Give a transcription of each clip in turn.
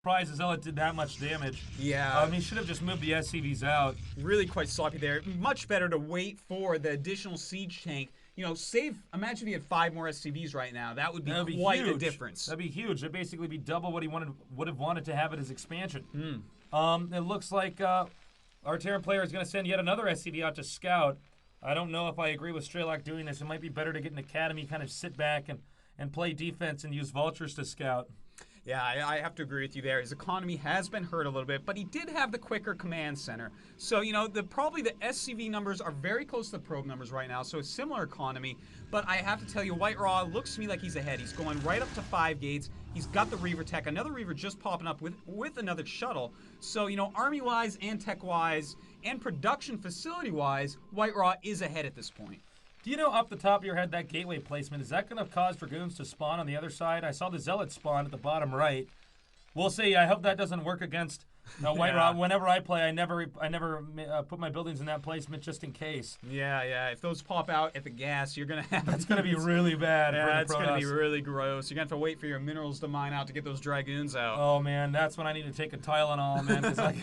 Surprised Zealot did that much damage. Yeah. He should have just moved the SCVs out. Really quite sloppy there. Much better to wait for the additional siege tank. You know, imagine if he had 5 more SCVs right now. That would be quite a difference. That'd be huge. That'd basically be double what he would have wanted to have at his expansion. It looks like our Terran player is going to send yet another SCV out to scout. I don't know if I agree with Strelok doing this. It might be better to get an academy, kind of sit back and play defense and use vultures to scout. Yeah, I have to agree with you there. His economy has been hurt a little bit, but he did have the quicker command center. So, you know, probably the SCV numbers are very close to the probe numbers right now, so a similar economy. But I have to tell you, White Raw looks to me like he's ahead. He's going right up to 5 gates. He's got the Reaver tech. Another Reaver just popping up with another shuttle. So, you know, army-wise and tech-wise and production facility-wise, White Raw is ahead at this point. Do you know off the top of your head that gateway placement, is that going to cause Dragoons to spawn on the other side? I saw the Zealot spawn at the bottom right. We'll see. I hope that doesn't work against White Raw. Whenever I play, I never put my buildings in that placement just in case. Yeah. If those pop out at the gas, you're going to have... That's going to be really bad. Yeah, it's going to be really gross. You're going to have to wait for your minerals to mine out to get those Dragoons out. Oh, man, that's when I need to take a Tylenol, man, because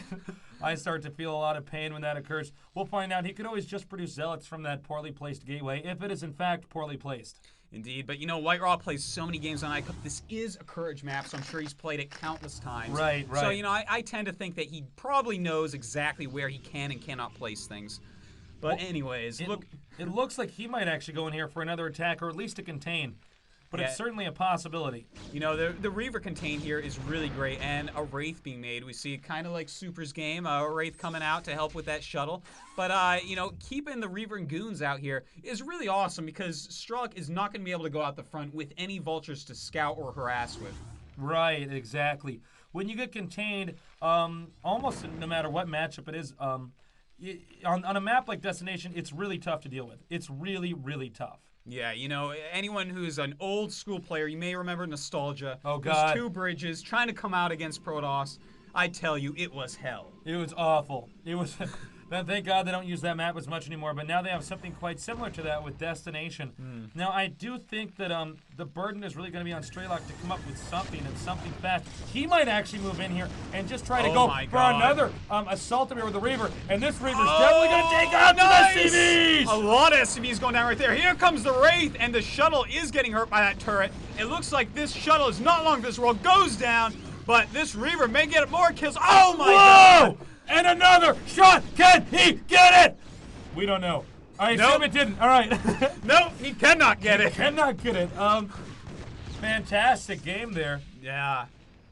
I start to feel a lot of pain when that occurs. We'll find out. He could always just produce Zealots from that poorly placed gateway, if it is in fact poorly placed. Indeed, but you know, White Raw plays so many games on iCup. This is a courage map, so I'm sure he's played it countless times. Right. So, you know, I tend to think that he probably knows exactly where he can and cannot place things. But anyways, it looks like he might actually go in here for another attack, or at least to contain. But it's certainly a possibility. You know, the Reaver contain here is really great, and a Wraith being made. We see kind of like Super's game, a Wraith coming out to help with that shuttle. But, you know, keeping the Reaver and Goons out here is really awesome because Strelok is not going to be able to go out the front with any vultures to scout or harass with. Right, exactly. When you get contained, almost no matter what matchup it is, on a map like Destination, it's really tough to deal with. It's really, really tough. Yeah, you know, anyone who's an old school player, you may remember Nostalgia. Oh, God. There's 2 bridges trying to come out against Protoss. I tell you, it was hell. It was awful. It was... Thank God they don't use that map as much anymore, but now they have something quite similar to that with Destination. Now, I do think that the burden is really going to be on Strelok to come up with something and something fast. He might actually move in here and just try to go for another assault here with the Reaver, and this Reaver's definitely going to take out the SCVs! A lot of SCVs going down right there. Here comes the Wraith, and the shuttle is getting hurt by that turret. It looks like this shuttle is not long for this world, goes down, but this Reaver may get more kills. Oh my God! And another shot! Can he get it? We don't know. I assume it didn't. All right. Nope, he cannot get it. Cannot get it. Fantastic game there. Yeah.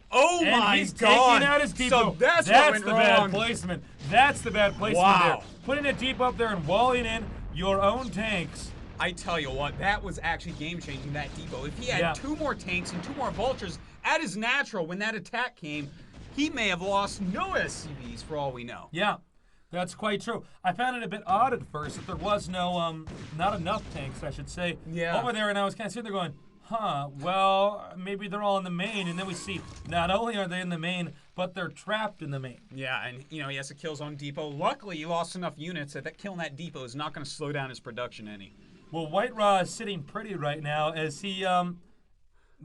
Oh and my he's God. Taking out his depot. So that's what went the wrong. bad placement. That's the bad placement Wow. there. Putting a depot up there and walling in your own tanks. I tell you what, that was actually game-changing, that depot. If he had 2 more tanks and 2 more vultures at his natural when that attack came, he may have lost no SCVs for all we know. Yeah, that's quite true. I found it a bit odd at first that there was no, not enough tanks, I should say, over there, and I was kind of sitting there going, well, maybe they're all in the main, and then we see not only are they in the main, but they're trapped in the main. Yeah, and, you know, he has to kill his own depot. Luckily, he lost enough units that killing that depot is not going to slow down his production any. Well, White Raw is sitting pretty right now as he,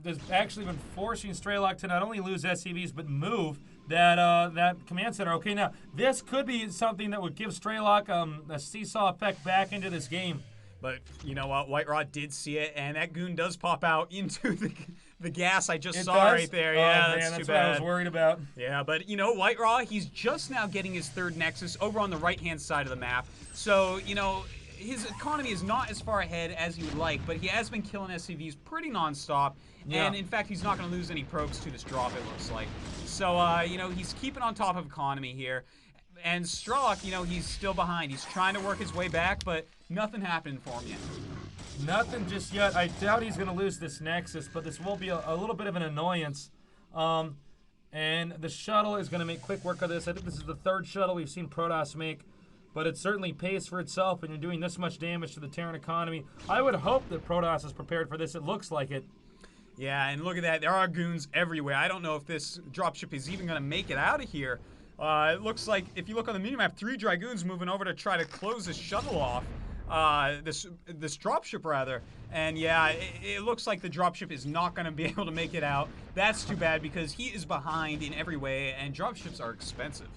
has actually been forcing Strelok to not only lose SCVs, but move that command center. Okay, now, this could be something that would give Strelok a seesaw effect back into this game. But you know what? White Raw did see it, and that goon does pop out into the gas I just saw right there. Yeah, man, that's what I was worried about. Yeah, but you know, White Raw, he's just now getting his 3rd Nexus over on the right-hand side of the map. So, you know, his economy is not as far ahead as you would like, but he has been killing SCVs pretty nonstop. Yeah. And in fact, he's not going to lose any probes to this drop, it looks like. So, you know, he's keeping on top of economy here. And Strelok, you know, he's still behind. He's trying to work his way back, but nothing happened for him yet. Nothing just yet. I doubt he's going to lose this Nexus, but this will be a little bit of an annoyance. And the shuttle is going to make quick work of this. I think this is the 3rd shuttle we've seen Protoss make. But it certainly pays for itself, and you're doing this much damage to the Terran economy. I would hope that Protoss is prepared for this. It looks like it. Yeah, and look at that. There are goons everywhere. I don't know if this dropship is even going to make it out of here. It looks like, if you look on the minimap, 3 Dragoons moving over to try to close this shuttle off. this dropship rather. And yeah, it looks like the dropship is not going to be able to make it out. That's too bad because he is behind in every way, and dropships are expensive.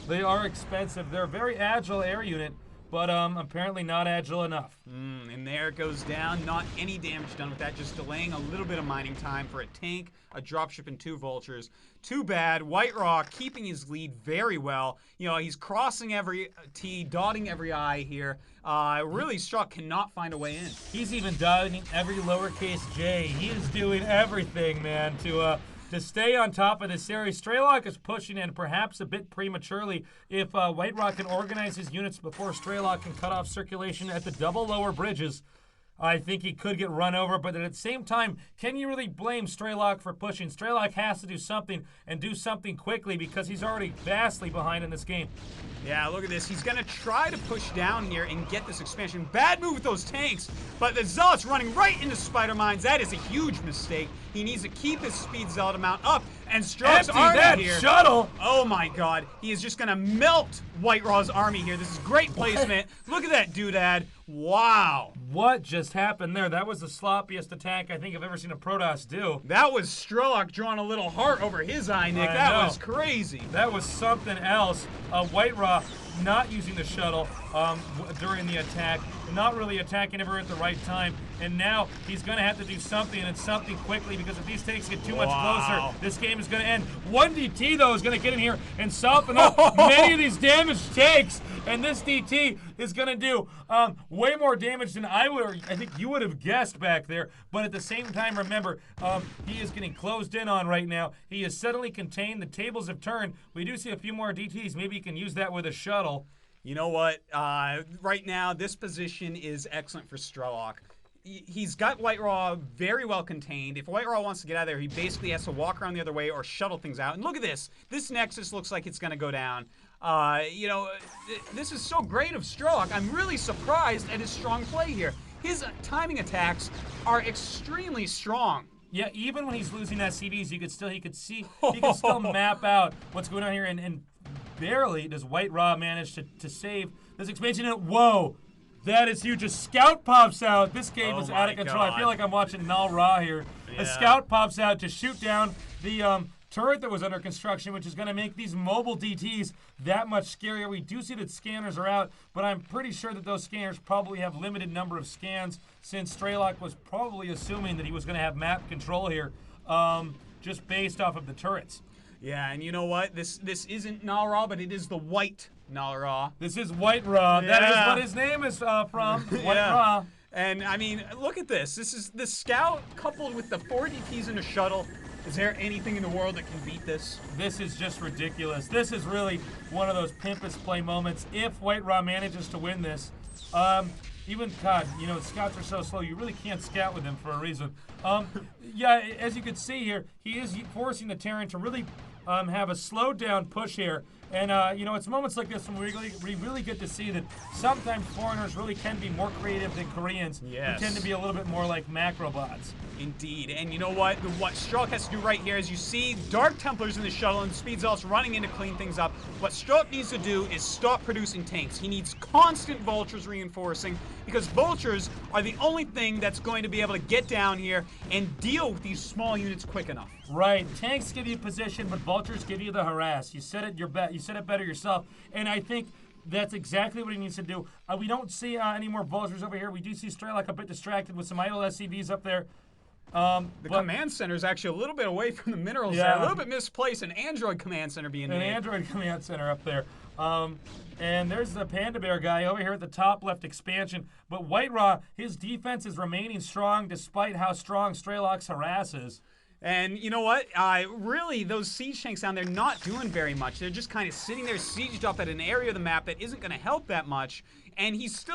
They are expensive. They're a very agile air unit, but apparently not agile enough. And there it goes down. Not any damage done with that, just delaying a little bit of mining time for a tank, a dropship, and 2 vultures. Too bad. White Raw keeping his lead very well. You know, he's crossing every T, dotting every I here. Really, Strelok cannot find a way in. He's even dotting every lowercase j. He is doing everything, man, to stay on top of this series. Strelok is pushing in perhaps a bit prematurely. If White Rock can organize his units before Strelok can cut off circulation at the double lower bridges, I think he could get run over. But at the same time, can you really blame Strelok for pushing? Strelok has to do something and do something quickly because he's already vastly behind in this game. Yeah, look at this. He's going to try to push down here and get this expansion. Bad move with those tanks, but the Zealot's running right into Spider Mines. That is a huge mistake. He needs to keep his speed Zealot amount up. And Strelok's army that here. shuttle! Oh my god. He is just going to melt White Raw's army here. This is great placement. Look at that doodad. Wow. What just happened there? That was the sloppiest attack I think I've ever seen a Protoss do. That was Strelok drawing a little heart over his eye, Nick. That was crazy. That was something else. White Raw not using the shuttle during the attack, not really attacking ever at the right time, and now he's going to have to do something, and something quickly, because if these tanks get too much closer, this game is going to end. 1DT, though, is going to get in here and soften up many of these damaged tanks, and this DT is going to do way more damage than I think you would have guessed back there. But at the same time, remember, he is getting closed in on right now. He is suddenly contained. The tables have turned. We do see a few more DTs. Maybe he can use that with a shuttle. You know what? Right now, this position is excellent for Strelok. He's got White Raw very well contained. If White Raw wants to get out of there, he basically has to walk around the other way or shuttle things out. And look at this. This Nexus looks like it's going to go down. You know, this is so great of Strelok. I'm really surprised at his strong play here. His timing attacks are extremely strong. Yeah, even when he's losing SCVs, he could still map out what's going on here, and barely does White Raw manage to save this expansion. And whoa, that is huge. A scout pops out. This game is out of control. I feel like I'm watching Nal Ra here. Yeah. A scout pops out to shoot down the turret that was under construction, which is going to make these mobile DTs that much scarier. We do see that scanners are out, but I'm pretty sure that those scanners probably have limited number of scans, since Strelok was probably assuming that he was going to have map control here, just based off of the turrets. Yeah, and you know what? This isn't Nal Ra, but it is the white Nal Ra. This is White Raw. Yeah. That is what his name is from. White Raw. And I mean, look at this. This is the scout coupled with the 4 DTs in a shuttle. Is there anything in the world that can beat this? This is just ridiculous. This is really one of those Pimpus play moments. If White Raw manages to win this, even, God, you know, scouts are so slow, you really can't scout with him for a reason. Yeah, as you can see here, he is forcing the Terran to really have a slowed down push here. And, you know, it's moments like this when we really get to see that sometimes foreigners really can be more creative than Koreans, who tend to be a little bit more like macrobots. Indeed. And you know what? What Strelok has to do right here is you see Dark Templars in the shuttle and Speed Zealots running in to clean things up. What Strelok needs to do is stop producing tanks. He needs constant vultures reinforcing, because vultures are the only thing that's going to be able to get down here and deal with these small units quick enough. Right. Tanks give you position, but vultures give you the harass. You said it. You said it better yourself. And I think that's exactly what he needs to do. We don't see any more vultures over here. We do see Strelok a bit distracted with some idle SCVs up there. The command center is actually a little bit away from the minerals there, a little bit misplaced. An android command center being made. An android command center up there. And there's the Panda Bear guy over here at the top left expansion. But White Raw, his defense is remaining strong despite how strong Strelok's harass is. And you know what? Really, those siege tanks down there not doing very much. They're just kind of sitting there sieged up at an area of the map that isn't going to help that much. And he's still